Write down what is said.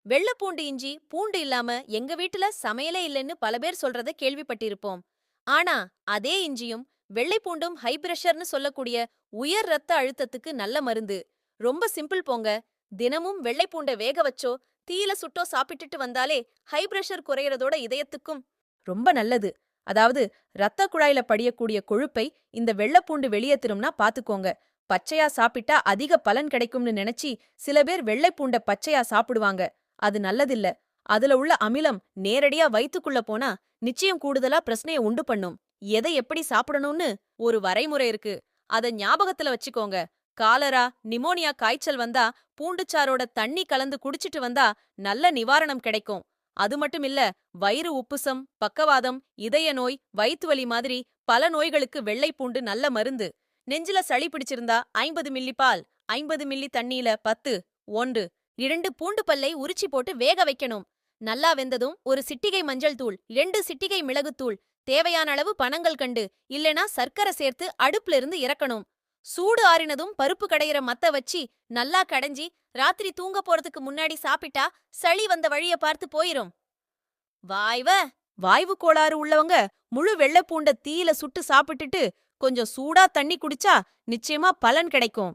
வெள்ளப்பூண்டு இஞ்சி பூண்டு இல்லாம எங்க வீட்டுல சமையலே இல்லைன்னு பல பேர் சொல்றத கேள்விப்பட்டிருப்போம். ஆனா அதே இஞ்சியும் வெள்ளை பூண்டும் ஹை பிரஷர்னு சொல்லக்கூடிய உயர் ரத்த அழுத்தத்துக்கு நல்ல மருந்து. ரொம்ப சிம்பிள் போங்க. தினமும் வெள்ளை பூண்டை வேக வச்சோ தீயில சுட்டோ சாப்பிட்டுட்டு வந்தாலே ஹை பிரஷர் குறையறதோட இதயத்துக்கும் ரொம்ப நல்லது. அதாவது ரத்த குழாயில படியக்கூடிய கொழுப்பை இந்த வெள்ளப்பூண்டு வெளியேத்துறோம்னா பாத்துக்கோங்க. பச்சையா சாப்பிட்டா அதிக பலன் கிடைக்கும்னு நினைச்சி சில பேர் வெள்ளை பூண்ட பச்சையா சாப்பிடுவாங்க. அது நல்லதில்ல. அதுல உள்ள அமிலம் நேரடியா வயித்துக்குள்ள போனா நிச்சயம் கூடுதலா பிரச்சனைய உண்டு பண்ணும். எதை எப்படி சாப்பிடணும்னு ஒரு வரைமுறை இருக்கு. அத ஞாபகத்துல வச்சுக்கோங்க. காலரா, நிமோனியா காய்ச்சல் வந்தா பூண்டுச்சாரோட தண்ணி கலந்து குடிச்சிட்டு வந்தா நல்ல நிவாரணம் கிடைக்கும். அது மட்டும் இல்ல, வயிறு உப்புசம், பக்கவாதம், இதய நோய், வயித்து வலி மாதிரி பல நோய்களுக்கு வெள்ளை பூண்டு நல்ல மருந்து. நெஞ்சில சளி பிடிச்சிருந்தா 50 மில்லி பால், 50 மில்லி தண்ணியில 10, 1, 2 பூண்டு பல்லை உரிச்சி போட்டு வேக வைக்கணும். நல்லா வெந்ததும் ஒரு சிட்டிகை மஞ்சள் தூள், 2 சிட்டிகை மிளகுத்தூள், தேவையான அளவு பனங்கல்கண்டு இல்லனா சர்க்கரை சேர்த்து அடுப்புல இருந்து இறக்கணும். சூடு ஆறினதும் பருப்பு கடையிற மத்த வச்சி நல்லா கடைஞ்சி ராத்திரி தூங்க போறதுக்கு முன்னாடி சாப்பிட்டா சளி வந்த வழிய பார்த்து போயிரும். வாய்வ வாய்வு கோளாறு உள்ளவங்க முழு வெள்ளைப்பூண்ட தீயில சுட்டு சாப்பிட்டுட்டு கொஞ்சம் சூடா தண்ணி குடிச்சா நிச்சயமா பலன் கிடைக்கும்.